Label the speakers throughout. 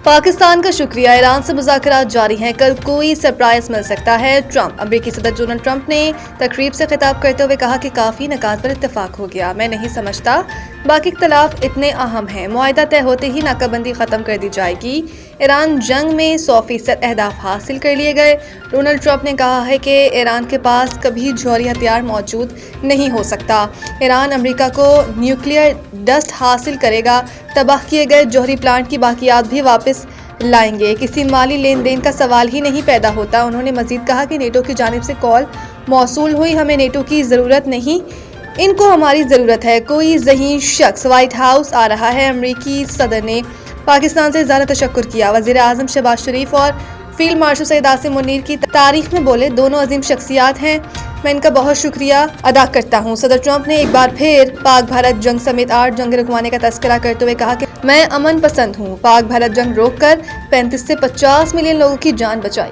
Speaker 1: पाकिस्तान का शुक्रिया, ईरान से मुज़ाकरात जारी हैं, कल कोई सरप्राइज मिल सकता है। ट्रंप अमेरिकी सदर डोनाल्ड ट्रंप ने तकरीब से खिताब करते हुए कहा कि काफ़ी निकात पर इत्तेफाक हो गया। मैं नहीं समझता बाकी इख्तलाफ इतने अहम हैं। मुआहिदा तय होते ही नाकाबंदी ख़त्म कर दी जाएगी। ईरान जंग में 100% अहदाफ हासिल कर लिए गए। डोनाल्ड ट्रंप ने कहा है कि ईरान के पास कभी जौहरी हथियार मौजूद नहीं हो सकता। ईरान अमेरिका को न्यूक्लियर डस्ट हासिल करेगा। तबाह किए गए जौहरी प्लांट की बाकियात भी वापस लाएंगे। किसी माली लेन देन का सवाल ही नहीं पैदा होता। उन्होंने मजीद कहा कि नेटो की जानिब से कॉल मौसूल हुई, हमें नेटो की ज़रूरत नहीं, इनको हमारी ज़रूरत है। कोई ज़हीन शख्स व्हाइट हाउस आ रहा है। अमेरिकी सदर ने पाकिस्तान से ज़्यादा तशक्कुर किया। वज़ीर आज़म शहबाज शरीफ और फील्ड मार्शल सैयद आसिम मुनीर की तारीख में बोले, दोनों अजीम शख्सियात हैं, मैं इनका बहुत शुक्रिया अदा करता हूँ। सदर ट्रंप ने एक बार फिर पाक भारत जंग समेत 8 जंग रुकवाने का तस्करा करते हुए कहा कि मैं अमन पसंद हूँ। पाक भारत जंग रोककर 35 से 50 मिलियन लोगों की जान बचाई।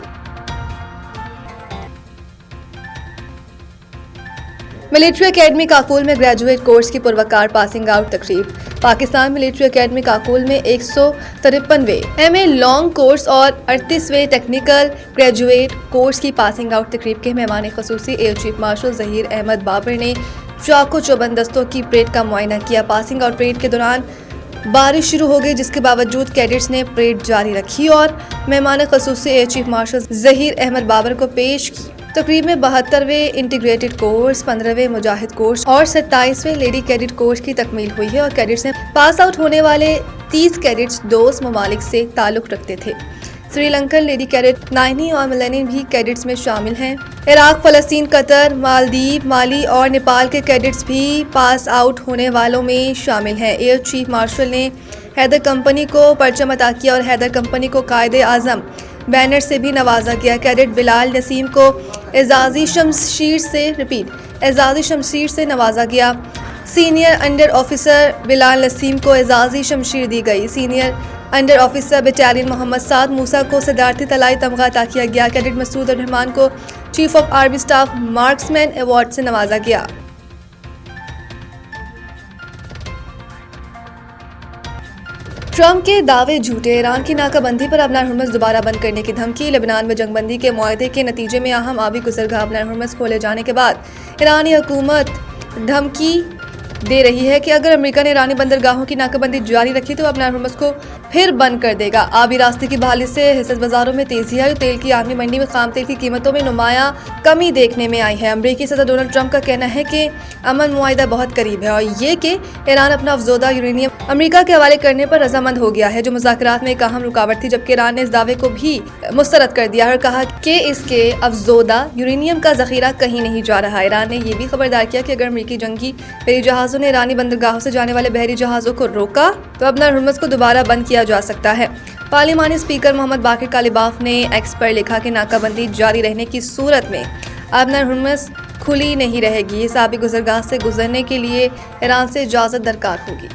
Speaker 1: मिलिट्री एकेडमी काकुल में ग्रेजुएट कोर्स की पुरवकार पासिंग आउट तकरीब। पाकिस्तान मिलिट्री एकेडमी काकुल में 153वें एमए लॉन्ग कोर्स और 38वें टेक्निकल ग्रेजुएट कोर्स की पासिंग आउट तकरीब के मेहमान खसूसी air chief marshal Zaheer Ahmad Babar ने चाको चौबंद दस्तों की परेड का मुआयना किया। पासिंग आउट परेड के दौरान बारिश शुरू हो गई, जिसके बावजूद कैडेट्स ने परेड जारी रखी और मेहमान खसूसी air chief marshal Zaheer Ahmad Babar को पेश की। तकरीब में 72वें इंटीग्रेटेड कोर्स, 15वें मुजाहिद कोर्स और 27वें लेडी कैडेट कोर्स की तकमील हुई है और कैडेट्स में पास आउट होने वाले 30 कैडेट्स दोस्त ममालिक से ताल्लुक रखते थे। श्रीलंकन लेडी कैडेट नाइनी और मिलेनियन भी कैडेट्स में शामिल हैं। इराक, फलस्तीन, कतर, मालदीव, माली और नेपाल के कैडेट्स भी पास आउट होने वालों में शामिल हैं। एयर चीफ मार्शल ने हैदर कंपनी को परचम अता किया और हैदर कंपनी को कायदे आजम बैनर से भी नवाजा गया। कैडेट बिलाल नसीम को एजाजी शमशीर से नवाजा गया। Senior under officer Bilal Naseem को एजाजी शमशीर दी गई। Senior under officer battalion Mohammad Saad Musa को सदारती तलाई तमगा अता किया गया। कैडेट मसूद रहमान को chief of army staff marksman award से नवाजा गया। ट्रंप के दावे झूठे, ईरान की नाकाबंदी पर अबनार हुर्मुज़ दोबारा बंद करने की धमकी। लेबनान में जंगबंदी के मुआहदे के नतीजे में अहम आबी गुज़रगाह अबनार हुर्मुज़ खोले जाने के बाद ईरानी हुकूमत धमकी दे रही है कि अगर अमेरिका ने ईरानी बंदरगाहों की नाकाबंदी जारी रखी तो अबनार हुर्मुज़ को फिर बंद कर देगा। आबी रास्ते की बहाली से हिस्सत बाजारों में तेजी आई। तेल की आलमी मंडी में खाम तेल की कीमतों में नुमाया कमी देखने में आई है। अमेरिकी सदर डोनाल्ड ट्रंप का कहना है कि अमन मुआहिदा बहुत करीब है और ये कि ईरान अपना अफजोदा यूरेनियम अमेरिका के हवाले करने पर रजामंद हो गया है, जो मुज़ाकरात में एक अहम रुकावट थी। जबकि ईरान ने इस दावे को भी मुस्तरद कर दिया और कहा कि इसके अफजोदा यूरेनियम का जखीरा कहीं नहीं जा रहा। ईरान ने यह भी खबरदार किया कि अगर अमेरिकी जंगी बहरी जहाज़ों ने ईरानी बंदरगाहों से जाने वाले बहरी जहाज़ों को रोका तो अबनार हुर्मुज़ को दोबारा बंद किया जा सकता है। पार्लिमानी स्पीकर मोहम्मद बाकिर कालिबाफ ने एक्स पर लिखा कि नाकाबंदी जारी रहने की सूरत में अबनार हुर्मुज़ खुली नहीं रहेगी। इस आबी गुज़रगाह से गुजरने के लिए ईरान से इजाज़त दरकार होगी।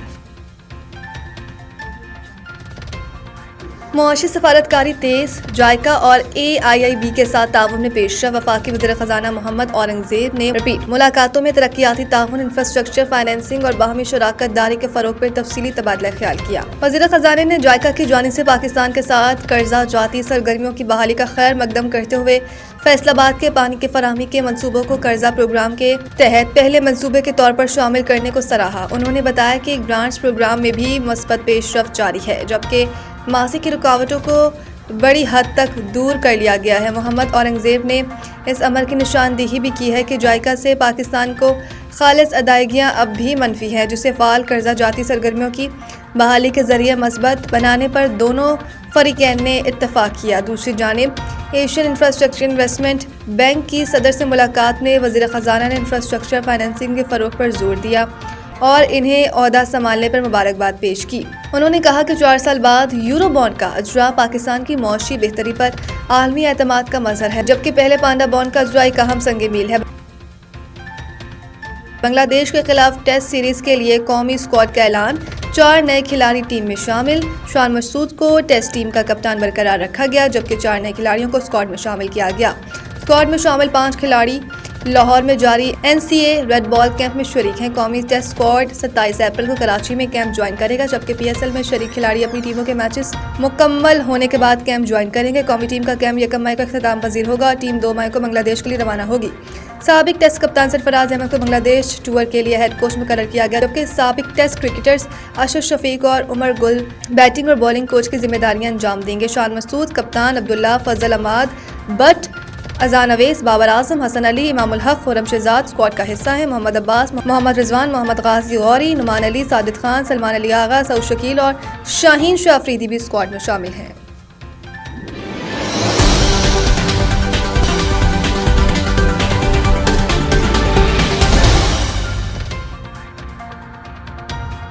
Speaker 1: मुआशी सफारतकारी तेज, जायका और AIIB के साथ ताउन में पेशरफ। वफाकी वज़ीर ख़ज़ाना मोहम्मद औरंगज़ेब ने रिपीट मुलाकातों में तरक्याती ताउन, इंफ्रास्ट्रक्चर, फाइनेंसिंग और बाहमी शराकत दारी के फ़रोग़ पर तफसीली तबादला ख्याल किया। वज़ीर ख़ज़ाने ने जायका की जानिब से पाकिस्तान के साथ कर्जा जाती सरगर्मियों की बहाली का खैर मकदम करते हुए फैसलाबाद के पानी के फराहमी के मंसूबों को कर्जा प्रोग्राम के तहत पहले मंसूबे के तौर पर शामिल करने को सराहा। उन्होंने बताया कि ग्रांट्स प्रोग्राम में भी मस्बत पेशरफ जारी है, जबकि मासी की रुकावटों को बड़ी हद तक दूर कर लिया गया है। मोहम्मद औरंगज़ेब ने इस अमर की निशानदेही भी की है कि जायका से पाकिस्तान को खालिस अदायगियाँ अब भी मनफी हैं, जिसे फ़ाल कर्जा जाती सरगर्मियों की बहाली के ज़रिए मस्बत बनाने पर दोनों फरीकैन ने इत्तफ़ाक़ किया। दूसरी जानिब एशियन इंफ्रास्ट्रक्चर इन्वेस्टमेंट बैंक की सदर से मुलाकात में वज़ीर ख़ज़ाना ने इंफ्रास्ट्रक्चर फाइनेंसिंग के फ़रोग़ पर जोर दिया और इन्हें ओहदा संभालने पर मुबारकबाद पेश की। उन्होंने कहा कि 4 साल बाद यूरो बॉन्ड का अजरा पाकिस्तान की मौशी बेहतरी पर आलमी एतमाद का मज़हर है, जबकि पहले पांडा बॉन्ड का अजरा एक अहम संग मील है। बांग्लादेश के खिलाफ टेस्ट सीरीज के लिए कौमी स्क्वाड का ऐलान। 4 नए खिलाड़ी टीम में शामिल। शान मसूद को टेस्ट टीम का कप्तान बरकरार रखा गया, जबकि 4 नए खिलाड़ियों को स्क्वाड में शामिल किया गया। स्क्वाड में शामिल 5 खिलाड़ी लाहौर में जारी NCA रेड बॉल कैंप में शरीक हैं। कौमी टेस्ट स्क्वाड 27 अप्रैल को कराची में कैंप ज्वाइन करेगा, जबकि PSL में शरीक खिलाड़ी अपनी टीमों के मैचेस मुकम्मल होने के बाद कैंप ज्वाइन करेंगे। कौमी टीम का कैंप 1 मई को इख्तिताम पजीर होगा। टीम 2 मई को बांग्लादेश के लिए रवाना होगी। साबिक टेस्ट कप्तान सरफराज अहमद को बांग्लादेश टूर के लिए हेड कोच मुकर्रर किया गया, जबकि साबिक टेस्ट क्रिकेटर्स अशरफ शफीक और उमर गुल बैटिंग और बॉलिंग कोच की जिम्मेदारियां अंजाम देंगे। शान मसूद कप्तान, अब्दुल्ला, फजल अहमद बट, अजान अवैस, बाबर आजम, हसन अली, इमामुल हक, खुरम शहजाद स्क्वाड का हिस्सा है। मोहम्मद अब्बास, मोहम्मद रिजवान, मोहम्मद गाजी गौरी, नुमान अली, साजिद खान, सलमान अली आगा, सऊद शकील और शाहीन शाह अफरीदी भी स्क्वाड में शामिल हैं।